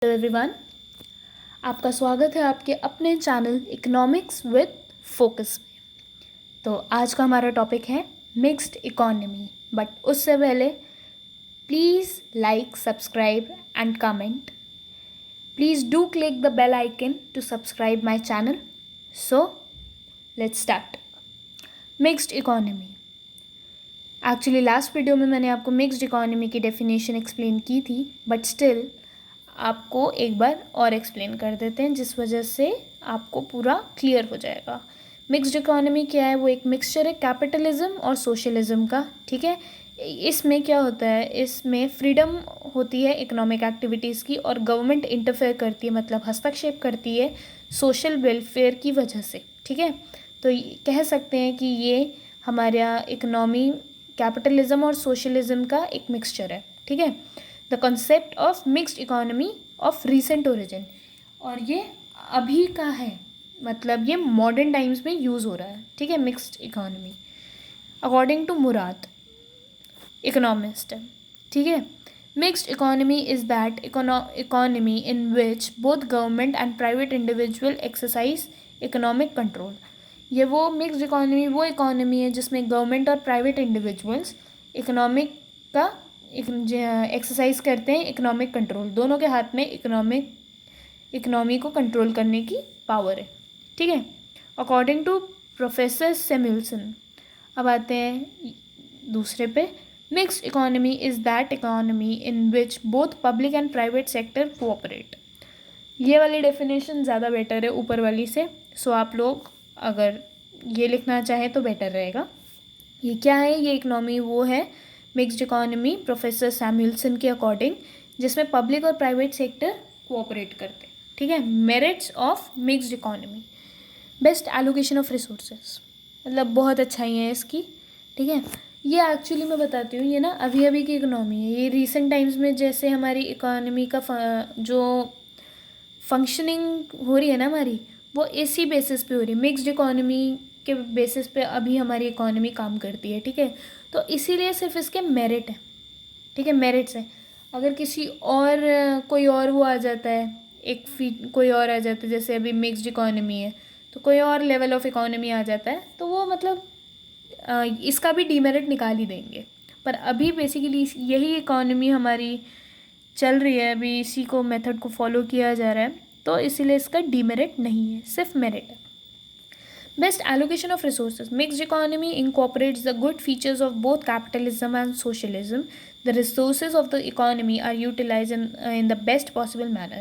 Hello everyone, आपका स्वागत है आपके अपने चैनल इकोनॉमिक्स विद फोकस में। तो आज का हमारा टॉपिक है मिक्स्ड इकोनॉमी। बट उससे पहले please like, subscribe and comment. Please do click the bell icon to subscribe my channel. So let's start. Mixed economy. Actually last video में मैंने आपको मिक्स्ड इकोनॉमी की डेफिनेशन एक्सप्लेन की थी, but still आपको एक बार और एक्सप्लेन कर देते हैं, जिस वजह से आपको पूरा क्लियर हो जाएगा। मिक्स्ड इकोनॉमी क्या है? वो एक मिक्सचर है कैपिटलिज्म और सोशलिज्म का। ठीक है, इसमें क्या होता है, इसमें फ्रीडम होती है इकोनॉमिक एक्टिविटीज़ की, और गवर्नमेंट इंटरफेयर करती है, मतलब हस्तक्षेप करती है सोशल वेलफेयर की वजह से। ठीक है, तो कह सकते हैं कि ये हमारा इकोनॉमी कैपिटलिज्म और सोशलिज्म का एक मिक्सचर है। ठीक है, the concept of mixed economy of recent origin, और ये अभी का है, मतलब ये मॉडर्न टाइम्स में यूज़ हो रहा है। ठीक है, mixed economy according to Murad, economist है। ठीक है, mixed economy is that economy in which both government and private individual exercise economic control. ये वो मिक्स्ड इकोनॉमी वो इकोनॉमी है जिसमें गवर्नमेंट और प्राइवेट इंडिविजुअल्स इकोनॉमिक का एक्सरसाइज करते हैं, इकोनॉमिक कंट्रोल। दोनों के हाथ में इकोनॉमी को कंट्रोल करने की पावर है। ठीक है, अकॉर्डिंग टू प्रोफेसर सैमुअल्सन। अब आते हैं दूसरे पे। Mixed economy is that economy in which both public and private sector cooperate. ये वाली डेफिनेशन ज़्यादा बेटर है ऊपर वाली से, सो आप लोग अगर ये लिखना चाहें तो बेटर रहेगा। ये क्या है? ये इकोनॉमी वो है मिक्स्ड इकोनॉमी प्रोफेसर सैमुअल्सन के अकॉर्डिंग, जिसमें पब्लिक और प्राइवेट सेक्टर कोऑपरेट करते हैं। ठीक है, merits of mixed economy. Best allocation of resources, मतलब बहुत अच्छाई है इसकी। ठीक है, ये एक्चुअली मैं बताती हूँ, ये ना अभी अभी की इकोनॉमी है। ये रिसेंट टाइम्स में जैसे हमारी इकोनॉमी का जो फंक्शनिंग हो रही है ना हमारी, वो इसी बेसिस पे हो रही है, मिक्स्ड इकोनॉमी के बेसिस पे अभी हमारी इकोनॉमी काम करती है। ठीक है, तो इसीलिए सिर्फ इसके मेरिट है। ठीक है, मेरिट्स है। अगर किसी और कोई और वो आ जाता है, कोई और आ जाता है, जैसे अभी मिक्स्ड इकोनॉमी है तो कोई और लेवल ऑफ इकोनॉमी आ जाता है, तो वो मतलब इसका भी डीमेरिट निकाल ही देंगे। पर अभी बेसिकली यही इकोनॉमी हमारी चल रही है, अभी इसी को मेथड को फॉलो किया जा रहा है, तो इसीलिए इसका डीमेरिट नहीं है, सिर्फ मेरिट है। Best allocation of resources. Mixed economy incorporates the good features of both capitalism and socialism. The resources of the economy are utilized in the best possible manner.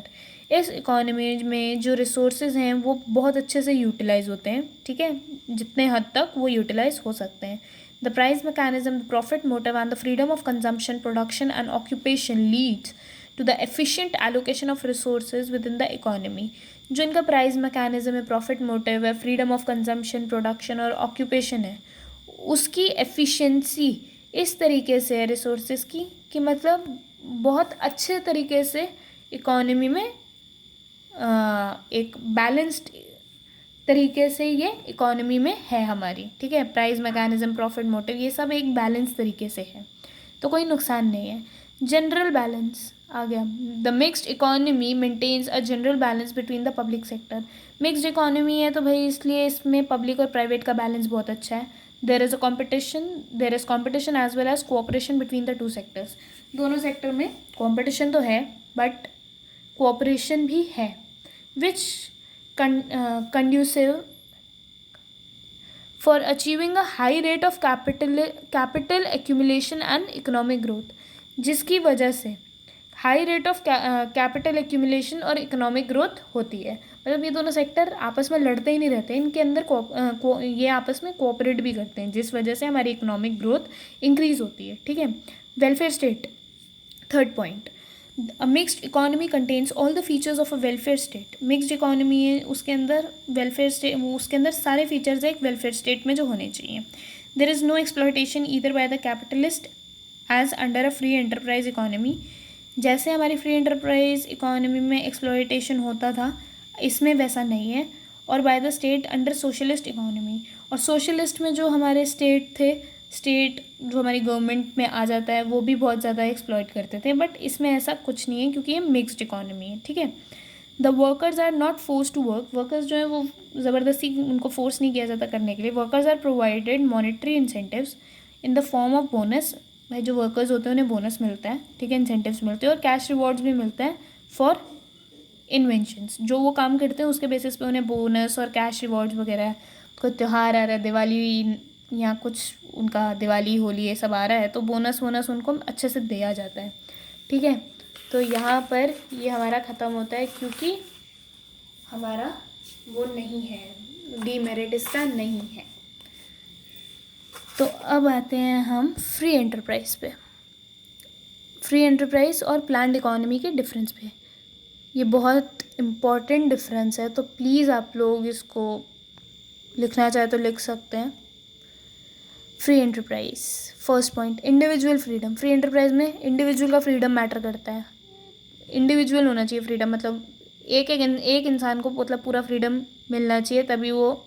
इस इकोनॉमी में जो रिसोर्सेज हैं वो बहुत अच्छे से यूटिलाइज होते हैं। ठीक है, जितने हद तक वो यूटिलाइज हो सकते हैं। The price mechanism, the profit motive and the freedom of consumption, production and occupation leads to the efficient allocation of resources within the economy. जो इनका प्राइस मैकेनिज्म है, प्रॉफिट मोटिव है, फ्रीडम ऑफ कंजम्पशन, प्रोडक्शन और occupation है, उसकी efficiency इस तरीके से है रिसोर्सेज की कि मतलब बहुत अच्छे तरीके से इकोनॉमी में एक बैलेंस्ड तरीके से ये इकोनॉमी में है हमारी। ठीक है, प्राइस मैकेनिज्म, प्रॉफिट मोटिव, ये सब एक बैलेंस तरीके से है, तो कोई नुकसान नहीं है। जनरल बैलेंस आ गया। The mixed economy maintains a general balance between the public sector. Mixed economy है तो भाई इसलिए इसमें पब्लिक और प्राइवेट का बैलेंस बहुत अच्छा है। There is competition as well as cooperation between the two sectors. दोनों सेक्टर में कॉम्पिटिशन तो है, बट कोऑपरेशन भी है, विच conducive for achieving a high rate of capital accumulation and economic growth, जिसकी वजह से high rate of capital accumulation और इकोनॉमिक ग्रोथ होती है। मतलब ये दोनों सेक्टर आपस में लड़ते ही नहीं रहते, इनके अंदर ये आपस में कोऑपरेट भी करते हैं, जिस वजह से हमारी इकोनॉमिक ग्रोथ इंक्रीज होती है। ठीक है, welfare state, third point. A mixed economy contains all the features of a welfare state. Mixed economy है, उसके अंदर वेलफेयर स्टेट, उसके अंदर सारे फीचर्स एक वेलफेयर स्टेट में जो होने चाहिए। There is no exploitation either by the capitalist as under a free enterprise economy. जैसे हमारी फ्री एंटरप्राइज इकोनॉमी में एक्सप्लॉयटेशन होता था, इसमें वैसा नहीं है। और by the state under socialist economy, और सोशलिस्ट में जो हमारे स्टेट थे स्टेट जो हमारी गवर्नमेंट में आ जाता है वो भी बहुत ज़्यादा एक्सप्लॉइट करते थे, बट इसमें ऐसा कुछ नहीं है क्योंकि ये मिक्स्ड इकोनॉमी है, ठीक है। The workers are not force to work, workers जो है वो ज़बरदस्ती उनको फोर्स नहीं किया जाता करने के लिए। Workers are provided monetary incentives in the form of bonus, भाई जो वर्कर्स होते हैं उन्हें बोनस मिलता है, ठीक है, इंसेंटिव्स मिलते हैं, और कैश रिवॉर्ड्स भी मिलते हैं फॉर इन्वेंशंस, जो वो काम करते हैं उसके बेसिस पे उन्हें बोनस और कैश रिवॉर्ड्स वगैरह। कोई त्यौहार आ रहा है, दिवाली या कुछ उनका दिवाली होली ये सब आ रहा है, तो बोनस वोनस उनको अच्छे से दिया जाता है, ठीक है। तो यहाँ पर ये हमारा ख़त्म होता है क्योंकि हमारा वो नहीं है, डीमेरिट इसका नहीं है। तो अब आते हैं हम फ्री एंटरप्राइज पे। फ्री एंटरप्राइज और प्लान्ड इकोनॉमी के डिफरेंस पे, ये बहुत इम्पॉर्टेंट डिफरेंस है, तो प्लीज़ आप लोग इसको लिखना चाहे तो लिख सकते हैं। Free enterprise, first point, individual freedom. Free enterprise में इंडिविजुअल का फ्रीडम मैटर करता है, इंडिविजुअल होना चाहिए फ्रीडम, मतलब एक इंसान को मतलब पूरा फ्रीडम मिलना चाहिए, तभी वो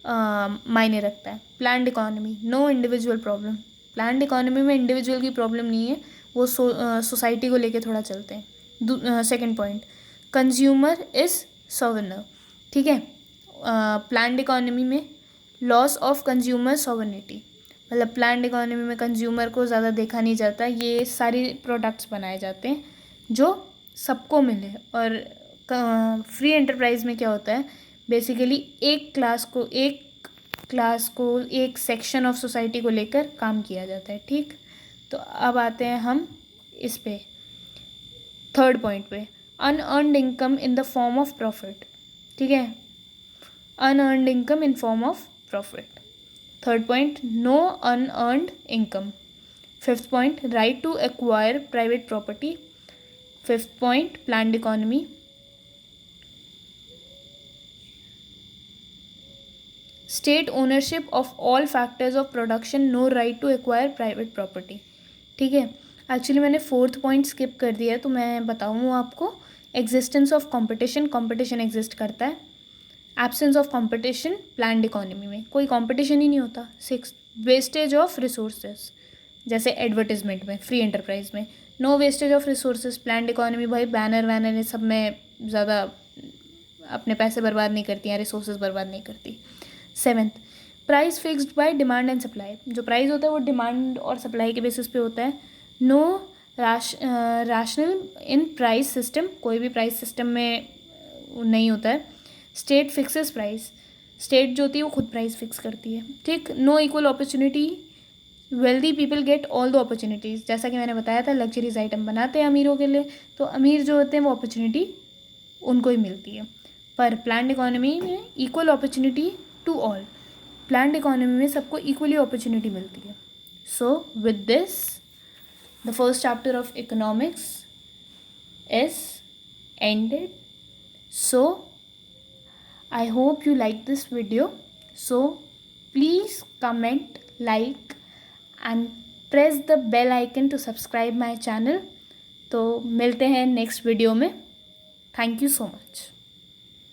मायने रखता है। Planned economy, no individual problem. Planned economy में इंडिविजुअल की प्रॉब्लम नहीं है, वो सोसाइटी को लेके थोड़ा चलते हैं। Second point, consumer is sovereign, ठीक है। प्लान्ड इकोनॉमी में लॉस ऑफ कंज्यूमर सॉवरनिटी, मतलब प्लान्ड इकोनॉमी में कंज्यूमर को ज़्यादा देखा नहीं जाता, ये सारी प्रोडक्ट्स बनाए जाते हैं जो सबको मिले। और फ्री एंटरप्राइज में क्या होता है, बेसिकली एक क्लास को एक सेक्शन ऑफ सोसाइटी को लेकर काम किया जाता है, ठीक। तो अब आते हैं हम इस पे थर्ड पॉइंट पे, unearned income in the form of profit, ठीक है, unearned income in form of profit. Third point, no unearned income. Fifth point, right to acquire private property. Fifth point, planned economy. State ownership of all factors of production, no right to acquire private property, ठीक है। Actually मैंने fourth point skip कर दिया है, तो मैं बताऊँ आपको। Existence of competition, competition exist करता है। Absence of competition, planned economy में कोई कंपटीशन ही नहीं होता। सिक्स, वेस्टेज ऑफ रिसोर्सेज, जैसे एडवर्टीजमेंट में, फ्री एंटरप्राइज में no wastage of resources. Planned economy भाई बैनर वैनर ये सब में ज़्यादा अपने पैसे बर्बाद नहीं करती हैं, रिसोर्सेज बर्बाद नहीं करती। Seventh, price fixed by demand and supply, जो प्राइस होता है वो डिमांड और सप्लाई के बेसिस पे होता है। No rational in price system, कोई भी प्राइस सिस्टम में नहीं होता है। स्टेट फिक्सेस प्राइस, स्टेट जो होती है वो खुद प्राइस फिक्स करती है, ठीक। No equal opportunity, wealthy people get all the opportunities, जैसा कि मैंने बताया था लग्जरीज आइटम बनाते हैं अमीरों के लिए, तो अमीर जो होते हैं वो अपॉर्चुनिटी उनको ही मिलती है। पर प्लान्ड इकोनॉमी में equal opportunity to all, planned economy में सबको इक्वली अपॉर्चुनिटी मिलती है। So with this the first chapter of economics is ended. So I hope you like this video. So please comment, like and press the bell icon to subscribe my channel. तो मिलते हैं next video में। Thank you so much.